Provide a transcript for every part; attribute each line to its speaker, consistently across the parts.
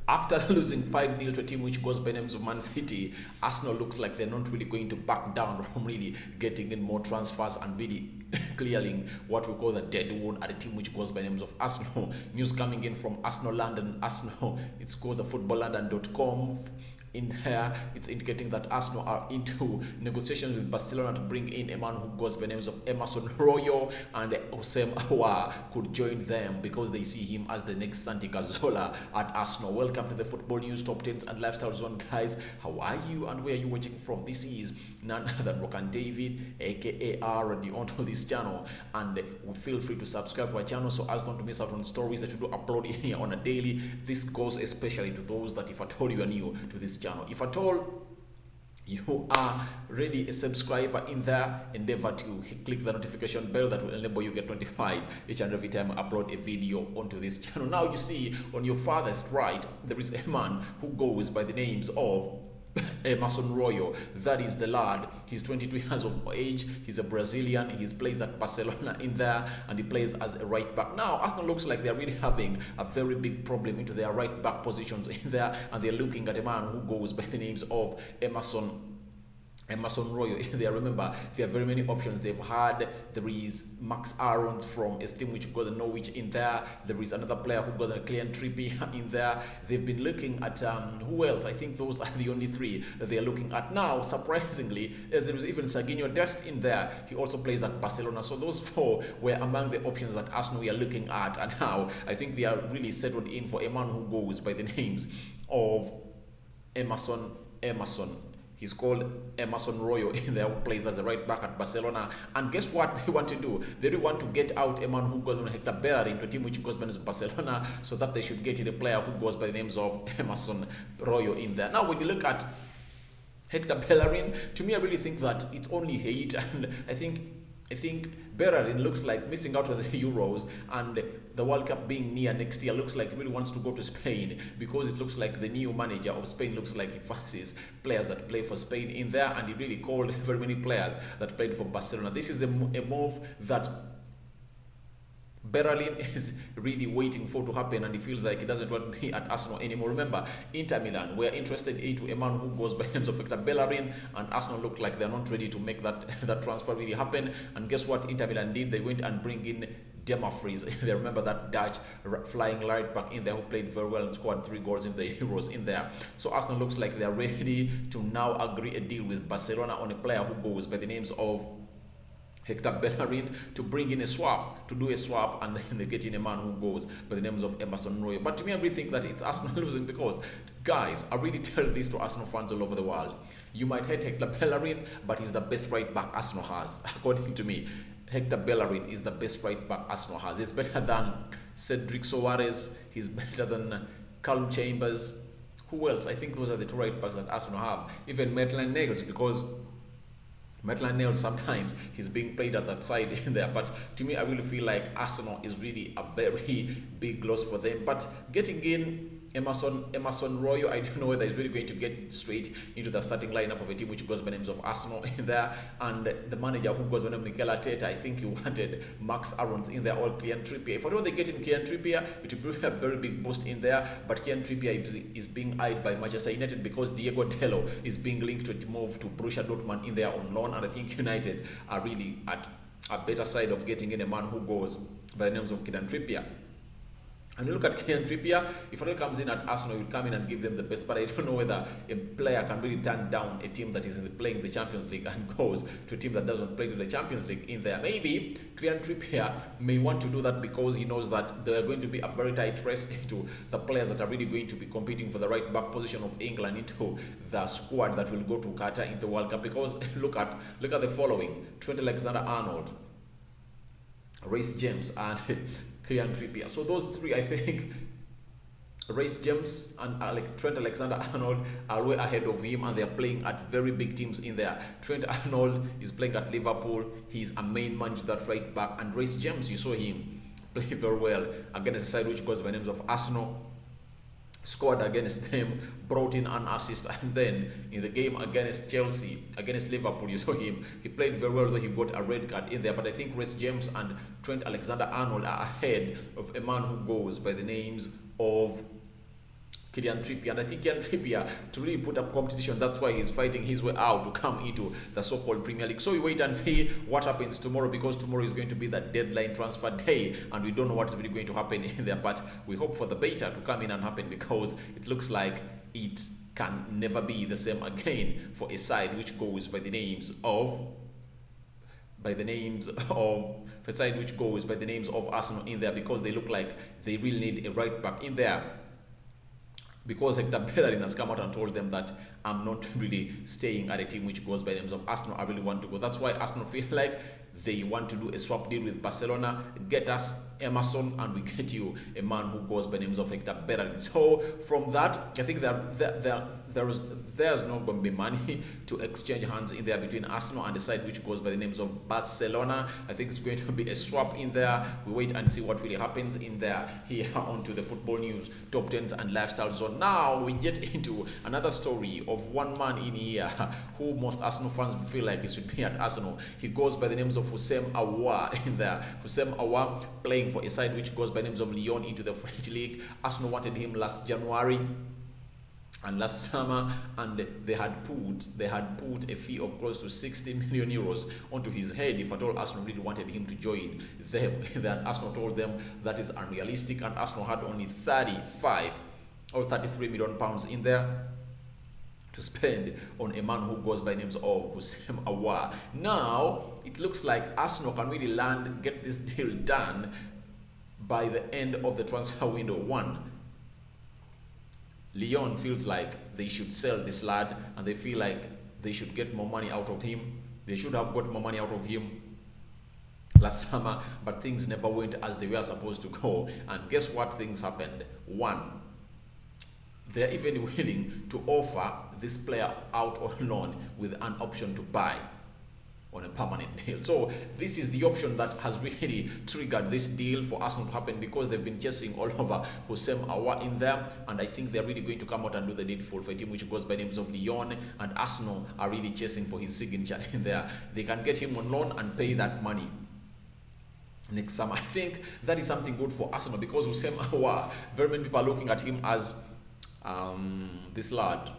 Speaker 1: After losing 5-0 to a team which goes by the names of Man City, Arsenal looks like they're not really going to back down from really getting in more transfers and really clearing what we call the dead wood at a team which goes by the names of Arsenal. News coming in from Arsenal London. Arsenal, it goes at footballlondon.com. In there, it's indicating that Arsenal are into negotiations with Barcelona to bring in a man who goes by the names of Emerson Royal, and Houssem Aouar could join them because they see him as the next Santi Cazorla at Arsenal. Welcome to the Football News Top 10s and Lifestyle Zone, guys. How are you and where are you watching from? This is none other than Rokani David, aka RD, onto this channel, and feel free to subscribe to our channel so as not to miss out on stories that we do upload here on a daily. This goes especially to those that, if at all you are new to this channel, if at all you are already a subscriber in there, endeavor to click the notification bell that will enable you get notified each and every time I upload a video onto this channel. Now you see on your farthest right there is a man who goes by the names of Emerson Royal. That is the lad. He's 22 years of age. He's a Brazilian. He plays at Barcelona in there, and he plays as a right back. Now Arsenal looks like they're really having a very big problem into their right back positions in there, and they're looking at a man who goes by the names of Emerson Royal. There, remember, there are very many options they've had. There is Max Aarons from a team which got the Norwich in there. There is another player who got a Kylian Trippier in there. They've been looking at who else? I think those are the only three that they are looking at now. Surprisingly, there is even Serginho Dest in there. He also plays at Barcelona. So those four were among the options that Arsenal we are looking at, and now I think they are really settled in for a man who goes by the names of Emerson. He's called Emerson Royal in there, who plays as a right back at Barcelona. And guess what they want to do? They really want to get out a man who goes by Hector Bellerin to a team which goes by Barcelona, so that they should get in a player who goes by the names of Emerson Royal in there. Now, when you look at Hector Bellerin, to me, I really think that it's only hate, and I think Bellerin looks like missing out on the Euros, and the World Cup being near next year looks like he really wants to go to Spain, because it looks like the new manager of Spain looks like he fancies players that play for Spain in there, and he really called very many players that played for Barcelona. This is a move that Bellerin is really waiting for to happen, and he feels like he doesn't want to be at Arsenal anymore. Remember, Inter Milan were interested into a man who goes by the names of Hector Bellerin, and Arsenal looked like they're not ready to make that transfer really happen. And guess what Inter Milan did? They went and bring in Dumfries. They remember that Dutch flying right back in there who played very well and scored 3 goals in the Euros in there. So Arsenal looks like they're ready to now agree a deal with Barcelona on a player who goes by the names of Hector Bellerin, to bring in a swap, to do a swap, and then they get in a man who goes by the names of Emerson Royal. But to me, I really think that it's Arsenal losing, because, guys, I really tell this to Arsenal fans all over the world. You might hate Hector Bellerin, but he's the best right back Arsenal has, according to me. Hector Bellerin is the best right back Arsenal has. He's better than Cedric Soares. He's better than Calum Chambers. Who else? I think those are the 2 right backs that Arsenal have. Even Maitland-Niles, because Maitland-Niles sometimes he's being played at that side in there. But to me, I really feel like Arsenal is really a very big loss for them. But getting in Emerson Royal, I don't know whether he's really going to get straight into the starting lineup of a team which goes by the names of Arsenal in there. And the manager who goes by the name of Mikel Arteta, I think he wanted Max Aarons in there, or Kylian Trippier. If I know they get in Kylian Trippier, it will be a very big boost in there. But Kylian Trippier is being eyed by Manchester United, because Diego Dello is being linked to a move to Borussia Dortmund in there on loan. And I think United are really at a better side of getting in a man who goes by the names of Kylian Trippier. And you look at Kylian Trippier, if he comes in at Arsenal, he will come in and give them the best. But I don't know whether a player can really turn down a team that is playing the Champions League and goes to a team that doesn't play to the Champions League in there. Maybe Kylian Trippier may want to do that because he knows that there are going to be a very tight race into the players that are really going to be competing for the right back position of England into the squad that will go to Qatar in the World Cup. Because look at the following: Trent Alexander-Arnold, Reece James, and Kylian Trippier. So those 3, I think, Reece James and Trent Alexander-Arnold are way ahead of him, and they're playing at very big teams in there. Trent Arnold is playing at Liverpool. He's a main man to that right back. And Reece James, you saw him play very well against a side which goes by the names of Arsenal. Scored against them, brought in an assist, and then in the game against Chelsea, against Liverpool, you saw him. He played very well, though he got a red card in there. But I think Reece James and Trent Alexander-Arnold are ahead of a man who goes by the names of Kylian Trippier, and I think Kylian Trippier, to really put up competition, that's why he's fighting his way out to come into the so-called Premier League. So we wait and see what happens tomorrow, because tomorrow is going to be the deadline transfer day, and we don't know what's really going to happen in there, but we hope for the beta to come in and happen, because it looks like it can never be the same again for a side which goes by the names of Arsenal in there, because they look like they really need a right back in there, because Hector Bellerin has come out and told them that I'm not really staying at a team which goes by the names of Arsenal. I really want to go. That's why Arsenal feel like they want to do a swap deal with Barcelona, get us Emerson, and we get you a man who goes by the names of Hector Bellerin. So from that, I think there's not going to be money to exchange hands in there between Arsenal and the side which goes by the names of Barcelona. I think it's going to be a swap in there. We wait and see what really happens in there. Here onto the football news, top 10s and lifestyle zone. Now we get into another story of one man in here who most Arsenal fans feel like he should be at Arsenal. He goes by the names of Houssem Aouar in there. Houssem Aouar playing for a side which goes by the names of Lyon into the French league. Arsenal wanted him last January and last summer, and they had put a fee of close to 60 million euros onto his head if at all Arsenal really wanted him to join them. Then Arsenal told them that is unrealistic, and Arsenal had only 35 or 33 million pounds in there to spend on a man who goes by names of Houssem Aouar. Now it looks like Arsenal can really get this deal done by the end of the transfer window. One, Lyon feels like they should sell this lad, and they feel like they should get more money out of him. They should have got more money out of him last summer, but things never went as they were supposed to go. And guess what things happened? One, they're even willing to offer this player out on loan with an option to buy on a permanent deal. So this is the option that has really triggered this deal for Arsenal to happen, because they've been chasing all over Houssem Aouar in there, and I think they're really going to come out and do the needful for a team which goes by names of Lyon, and Arsenal are really chasing for his signature in there. They can get him on loan and pay that money next summer. I think that is something good for Arsenal, because Houssem Aouar, very many people are looking at him as this lad,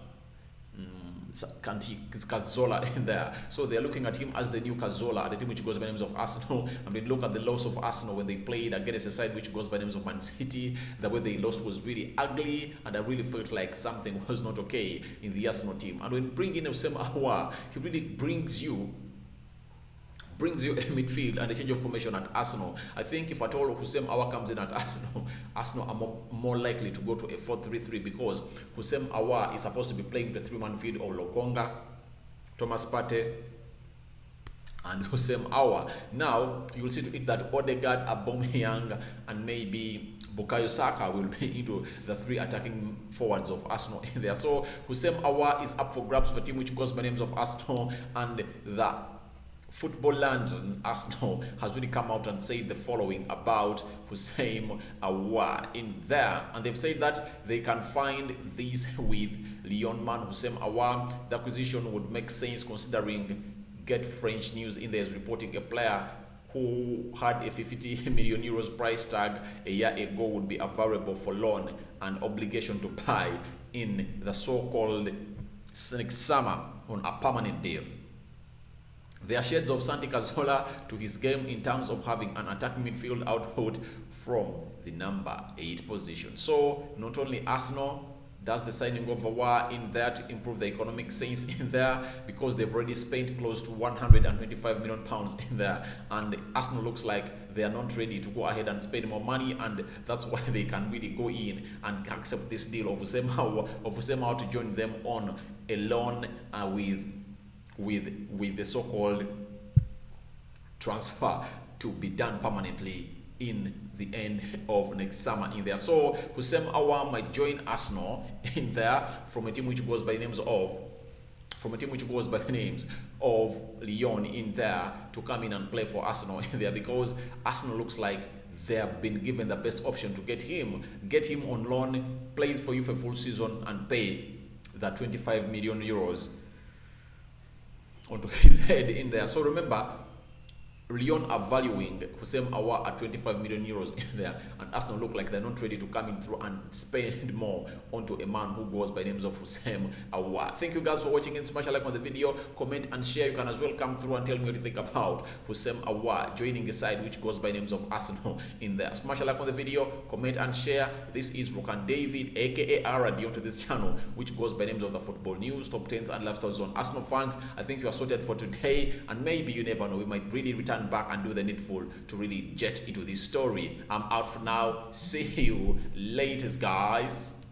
Speaker 1: Cazorla in there. So they're looking at him as the new Cazorla, the team which goes by names of Arsenal. I mean, look at the loss of Arsenal when they played against a side which goes by names of Man City. The way they lost was really ugly, and I really felt like something was not okay in the Arsenal team. And when bringing in Houssem Aouar, he really brings you a midfield and a change of formation at Arsenal. I think if at all Houssem Aouar comes in at Arsenal, Arsenal are more likely to go to a 4-3-3, because Houssem Aouar is supposed to be playing the three-man field of Lokonga, Thomas Partey, and Houssem Aouar. Now you'll see to it that Odegaard, Aubameyang, and maybe Bukayo Saka will be into the three attacking forwards of Arsenal in there. So Houssem Aouar is up for grabs for a team which goes by names of Arsenal, and the Football Land Arsenal has really come out and said the following about Houssem Aouar in there, and they've said that they can find this with Lyon man Houssem Aouar. The acquisition would make sense considering Get French News in there is reporting a player who had a 50 million euros price tag a year ago would be available for loan and obligation to buy in the so-called next summer on a permanent deal. There are shades of Santi Cazorla to his game in terms of having an attacking midfield output from the number 8 position. So not only Arsenal does the signing of Aouar in there to improve the economic sense in there, because they've already spent close to 125 million pounds in there, and Arsenal looks like they are not ready to go ahead and spend more money, and that's why they can really go in and accept this deal of Houssem Aouar to join them on a loan with the so-called transfer to be done permanently in the end of next summer in there. So Houssem Aouar might join Arsenal in there from a team which goes by the names of Lyon in there to come in and play for Arsenal in there, because Arsenal looks like they have been given the best option to get him on loan, plays for you for a full season, and pay that 25 million euros onto his head in there. So remember, Lyon are valuing Houssem Aouar at 25 million euros in there, and Arsenal look like they're not ready to come in through and spend more onto a man who goes by names of Houssem Aouar. Thank you guys for watching, and smash a like on the video, comment and share. You can as well come through and tell me what you think about Houssem Aouar joining a side which goes by names of Arsenal in there. Smash a like on the video, comment and share. This is Rokani David, aka Arade, onto this channel which goes by names of the football news, top 10s and lifestyle zone. Arsenal fans, I think you are sorted for today, and maybe you never know, we might really return back and do the needful to really jet into this story. I'm out for now. See you later, guys.